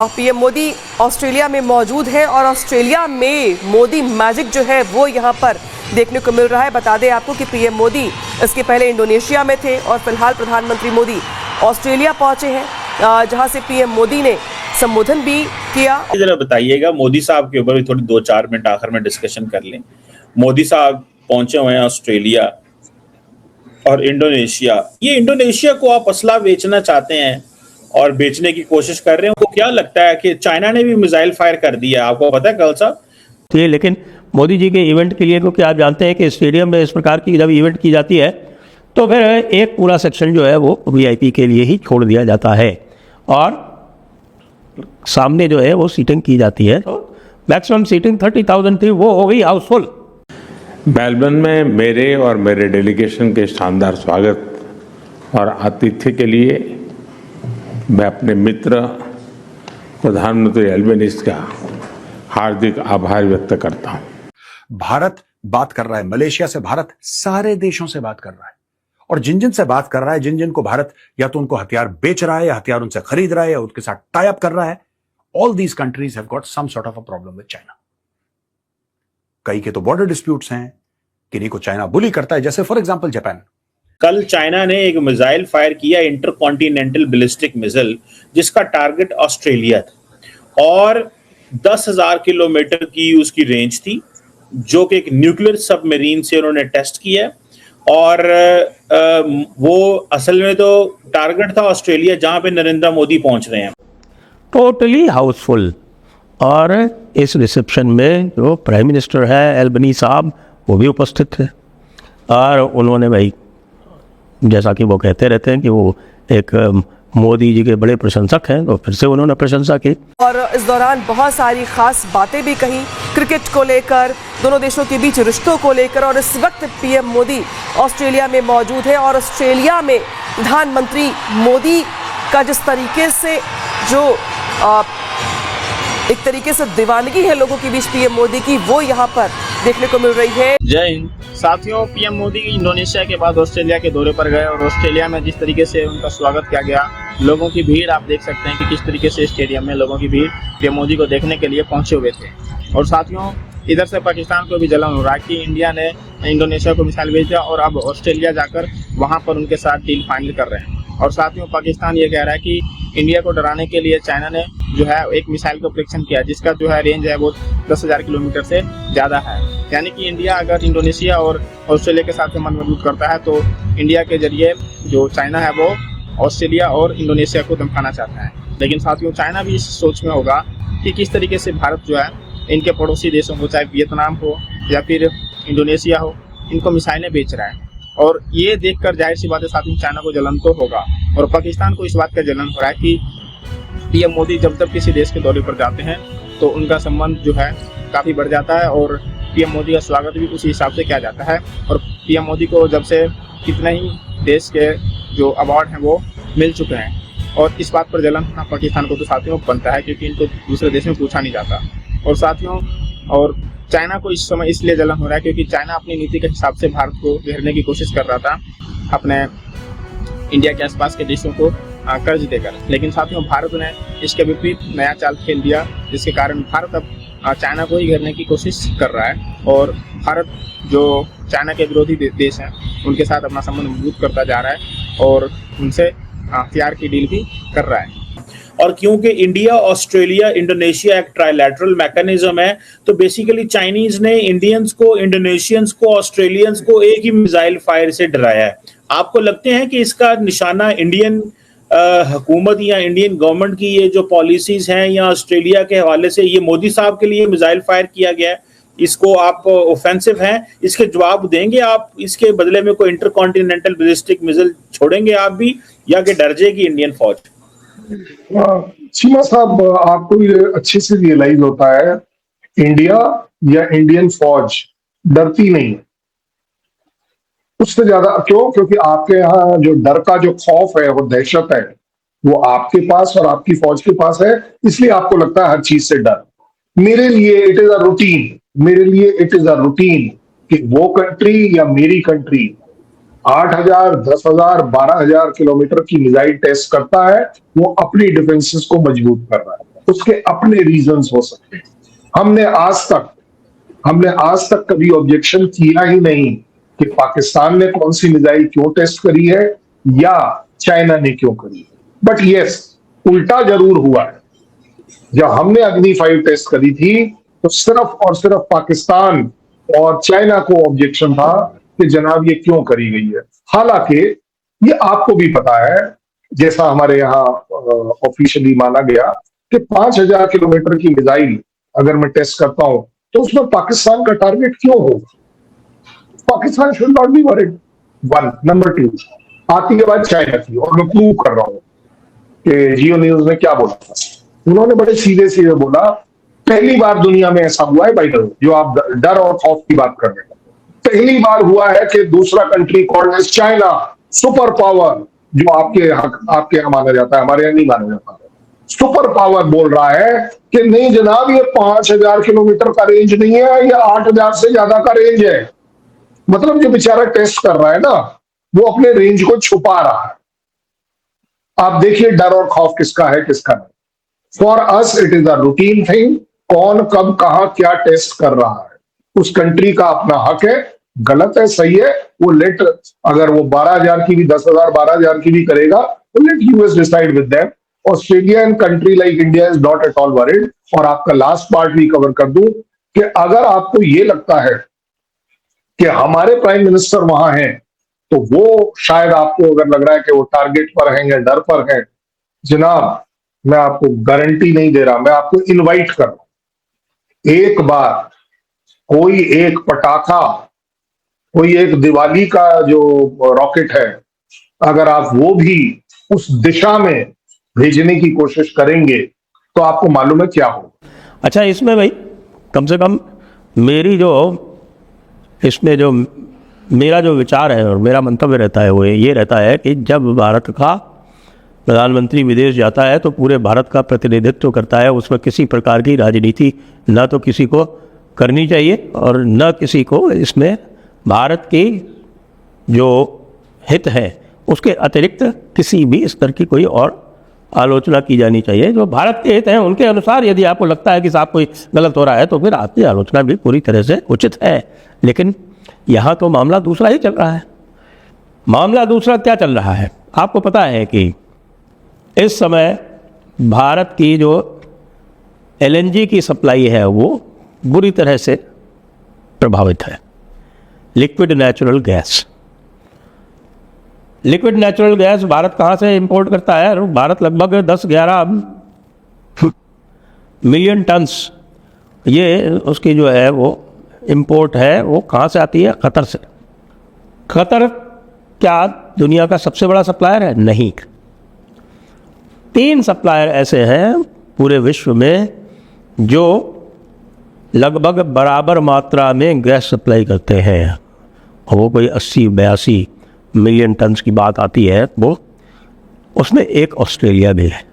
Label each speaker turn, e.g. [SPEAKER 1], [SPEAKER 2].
[SPEAKER 1] PM Modi Australia में मौजूद है और ऑस्ट्रेलिया में मोदी मैजिक जो है वो यहाँ पर देखने को मिल रहा है। बता दें आपको कि पीएम मोदी इसके पहले इंडोनेशिया में थे और फिलहाल प्रधानमंत्री मोदी ऑस्ट्रेलिया पहुंचे हैं, जहां से पीएम मोदी ने संबोधन भी किया।
[SPEAKER 2] जरा बताइएगा, मोदी साहब के ऊपर भी थोड़ी 2-4 मिनट आखिर में डिस्कशन कर लें। मोदी साहब पहुंचे हुए हैं ऑस्ट्रेलिया और इंडोनेशिया। ये इंडोनेशिया को आप असला बेचना चाहते हैं और बेचने की कोशिश कर रहे हैं। तो क्या लगता है कि चाइना ने भी मिसाइल फायर कर दिया, आपको पता है कल साहब?
[SPEAKER 3] लेकिन मोदी जी के इवेंट के लिए, क्योंकि आप जानते हैं कि स्टेडियम में इस प्रकार की जब इवेंट की जाती है तो फिर एक पूरा सेक्शन जो है वो वीआईपी के लिए ही छोड़ दिया जाता है और सामने जो है वो सीटिंग की जाती है। तो मैक्सिमम सीटिंग 30,000 थी, वो हो गई हाउसफुल।
[SPEAKER 4] मेलबर्न में मेरे और मेरे डेलीगेशन के शानदार स्वागत और आतिथ्य के लिए मैं अपने मित्र प्रधानमंत्री एल्बेनीज़ का हार्दिक आभार व्यक्त करता हूं।
[SPEAKER 5] भारत बात कर रहा है मलेशिया से, भारत सारे देशों से बात कर रहा है और जिन जिन से बात कर रहा है, जिन जिन को भारत या तो उनको हथियार बेच रहा है या हथियार उनसे खरीद रहा है या उनके साथ टाई अप कर रहा है, all these countries have got some sort of a problem with China. कई के तो बॉर्डर डिस्प्यूट्स हैं, किन्हीं को चाइना बुली करता है, जैसे फॉर एग्जांपल जापान।
[SPEAKER 2] कल चाइना ने एक मिसाइल फायर किया, इंटरकॉन्टिनेंटल बैलिस्टिक मिसाइल, जिसका टारगेट ऑस्ट्रेलिया था और 10,000 किलोमीटर की उसकी रेंज थी, जो कि एक न्यूक्लियर सबमरीन से उन्होंने टेस्ट किया और वो असल में तो टारगेट था ऑस्ट्रेलिया, जहां पे नरेंद्र मोदी पहुंच रहे हैं।
[SPEAKER 3] टोटली हाउसफुल। और इस रिसेप्शन में जो प्राइम मिनिस्टर है एल्बनी साहब, वो भी उपस्थित थे और उन्होंने भाई जैसा कि वो कहते रहते हैं कि वो एक मोदी जी के बड़े प्रशंसक हैं, तो फिर से उन्होंने प्रशंसा की।
[SPEAKER 1] और इस दौरान बहुत सारी खास बातें भी कही क्रिकेट को लेकर, दोनों देशों के बीच रिश्तों को लेकर। और इस वक्त पीएम मोदी ऑस्ट्रेलिया में मौजूद है और ऑस्ट्रेलिया में प्रधानमंत्री मोदी का जिस तरीके से जो एक तरीके से दीवानगी है लोगों के बीच पीएम मोदी की, वो यहाँ पर देखने को मिल रही है।
[SPEAKER 6] जय हिंद साथियों, पीएम मोदी इंडोनेशिया के बाद ऑस्ट्रेलिया के दौरे पर गए और ऑस्ट्रेलिया में जिस तरीके से उनका स्वागत किया गया, लोगों की भीड़ आप देख सकते हैं कि किस तरीके से स्टेडियम में लोगों की भीड़ पीएम मोदी को देखने के लिए पहुंचे हुए थे। और साथियों, इधर से पाकिस्तान को भी जलन हो रहा है कि इंडिया ने इंडोनेशिया को मिसाइल भेज दिया और अब ऑस्ट्रेलिया जाकर वहाँ पर उनके साथ डील फाइनल कर रहे हैं। और साथियों, पाकिस्तान ये कह रहा है कि इंडिया को डराने के लिए चाइना ने जो है एक मिसाइल का परीक्षण किया, जिसका जो है रेंज है वो 10,000 किलोमीटर से ज़्यादा है। यानी कि इंडिया अगर इंडोनेशिया और ऑस्ट्रेलिया के साथ संबंध मजबूत करता है तो इंडिया के जरिए जो चाइना है वो ऑस्ट्रेलिया और इंडोनेशिया को धमकाना चाहता है। लेकिन साथियों, चाइना भी इस सोच में होगा कि किस तरीके से भारत जो है इनके पड़ोसी देशों को, चाहे वियतनाम हो या फिर इंडोनेशिया हो, इनको मिसाइलें बेच रहा है। और ये देखकर जाहिर सी बात है साथियों, चाइना को जलन तो होगा और पाकिस्तान को इस बात का जलन हो रहा है कि पीएम मोदी जब किसी देश के दौरे पर जाते हैं तो उनका संबंध जो है काफ़ी बढ़ जाता है और पीएम मोदी का स्वागत भी उसी हिसाब से किया जाता है। और पीएम मोदी को जब से कितने ही देश के जो अवार्ड हैं वो मिल चुके हैं और इस बात पर जलन होना पाकिस्तान को तो साथियों बनता है, क्योंकि इनको दूसरे देश में पूछा नहीं जाता। और साथियों, और चाइना को इस समय इसलिए जलन हो रहा है क्योंकि चाइना अपनी नीति के हिसाब से भारत को घेरने की कोशिश कर रहा था अपने इंडिया के आसपास के देशों को कर्ज देकर। लेकिन साथियों, भारत ने इसके विपरीत नया चाल खेल दिया, जिसके कारण भारत अब चाइना को ही घेरने की कोशिश कर रहा है और भारत जो चाइना के विरोधी देश हैं उनके साथ अपना संबंध मजबूत करता जा रहा है और उनसे हथियार की डील भी कर रहा है।
[SPEAKER 2] और क्योंकि इंडिया, ऑस्ट्रेलिया, इंडोनेशिया एक ट्राइलैटरल मैकेनिज्म है, तो बेसिकली चाइनीज ने इंडियंस को, इंडोनेशियंस को, ऑस्ट्रेलियंस को एक ही मिसाइल फायर से डराया है। आपको लगते हैं कि इसका निशाना इंडियन हुकूमत या इंडियन गवर्नमेंट की ये जो पॉलिसीज हैं या ऑस्ट्रेलिया के हवाले से ये मोदी साहब के लिए मिसाइल फायर किया गया है, इसको आप ऑफेंसिव हैं, इसके जवाब देंगे आप? इसके बदले में कोई इंटरकॉन्टिनेंटल बैलिस्टिक मिसाइल छोड़ेंगे आप भी, या कि डर जाएगी इंडियन फौज?
[SPEAKER 7] चीमा साहब, आपको ये अच्छे से रियलाइज होता है, इंडिया या इंडियन फौज डरती नहीं, उससे ज्यादा क्यों? क्योंकि आपके यहाँ जो डर का जो खौफ है, वो दहशत है, वो आपके पास और आपकी फौज के पास है, इसलिए आपको लगता है हर चीज से डर। मेरे लिए इट इज अ रूटीन, मेरे लिए इट इज अ रूटीन कि वो कंट्री या मेरी कंट्री 8,000, 10,000, 12,000 किलोमीटर की मिसाइल टेस्ट करता है, वो अपनी डिफेंसेस को मजबूत कर रहा है। उसके अपने रीजंस हो सकते हैं। हमने आज तक कभी ऑब्जेक्शन किया ही नहीं कि पाकिस्तान ने कौन सी मिसाइल क्यों टेस्ट करी है या चाइना ने क्यों करी है। बट यस, उल्टा जरूर हुआ है। जब हमने अग्नि 5 टेस्ट करी थी तो सिर्फ और सिर्फ पाकिस्तान और चाइना को ऑब्जेक्शन था कि जनाब ये क्यों करी गई है। हालांकि ये आपको भी पता है, जैसा हमारे यहाँ ऑफिशियली माना गया कि 5000 किलोमीटर की मिसाइल अगर मैं टेस्ट करता हूं तो उसमें पाकिस्तान का टारगेट क्यों हो? Pakistan should not be worried. One. Number 2 आती है बात चाइना की, और मैं प्रूव कर रहा हूं कि जियो न्यूज ने क्या बोला था। उन्होंने बड़े सीधे सीधे बोला, पहली बार दुनिया में ऐसा हुआ है भाई, जो आप डर और खौफ की बात कर रहे हैं, पहली बार हुआ है कि दूसरा country called as China, super power, जो आपके यहाँ माना जाता है, हमारे यहाँ नहीं माना जाता है, सुपर पावर बोल रहा है कि नहीं जनाब ये 5000 किलोमीटर का रेंज नहीं है, ये 8000 से ज्यादा का रेंज है। मतलब जो बेचारा टेस्ट कर रहा है ना, वो अपने रेंज को छुपा रहा है। आप देखिए डर और खौफ किसका है किसका नहीं। For us it is a routine thing. कौन कब कहां क्या टेस्ट कर रहा है उस कंट्री का अपना हक है। गलत है सही है, वो लेट, अगर वो 12000 की भी 10,000 12000 की भी करेगा तो let us decide with them. Australia and country like India is not at all worried. और आपका लास्ट पार्ट भी कवर कर दूं कि अगर आपको ये लगता है कि हमारे प्राइम मिनिस्टर वहां हैं तो वो शायद आपको अगर लग रहा है कि वो टारगेट पर हैं या डर पर हैं, जनाब मैं आपको गारंटी नहीं दे रहा, मैं आपको इनवाइट कर रहा हूं। एक बार कोई एक पटाखा, कोई एक दिवाली का जो रॉकेट है, अगर आप वो भी उस दिशा में भेजने की कोशिश करेंगे तो आपको मालूम है क्या होगा।
[SPEAKER 3] अच्छा, इसमें भाई कम से कम मेरा जो विचार है और मेरा मंतव्य रहता है वो ये रहता है कि जब भारत का प्रधानमंत्री विदेश जाता है तो पूरे भारत का प्रतिनिधित्व करता है। उसमें किसी प्रकार की राजनीति न तो किसी को करनी चाहिए और न किसी को इसमें भारत की जो हित है उसके अतिरिक्त किसी भी स्तर की कोई और आलोचना की जानी चाहिए। जो भारत के हित हैं उनके अनुसार यदि आपको लगता है कि साहब कोई गलत हो रहा है तो फिर आपकी आलोचना भी पूरी तरह से उचित है। लेकिन यहाँ तो मामला दूसरा ही चल रहा है। मामला दूसरा क्या चल रहा है? आपको पता है कि इस समय भारत की जो एलएनजी की सप्लाई है वो बुरी तरह से प्रभावित है। लिक्विड नेचुरल गैस भारत कहाँ से इंपोर्ट करता है? भारत लगभग 10-11 मिलियन टन्स ये उसकी जो है वो इंपोर्ट है, वो कहाँ से आती है? कतर से। कतर क्या दुनिया का सबसे बड़ा सप्लायर है? नहीं। 3 सप्लायर ऐसे हैं पूरे विश्व में जो लगभग बराबर मात्रा में गैस सप्लाई करते हैं। और वो कोई 80-82 मिलियन टन्स की बात आती है, वो उसमें एक ऑस्ट्रेलिया भी है।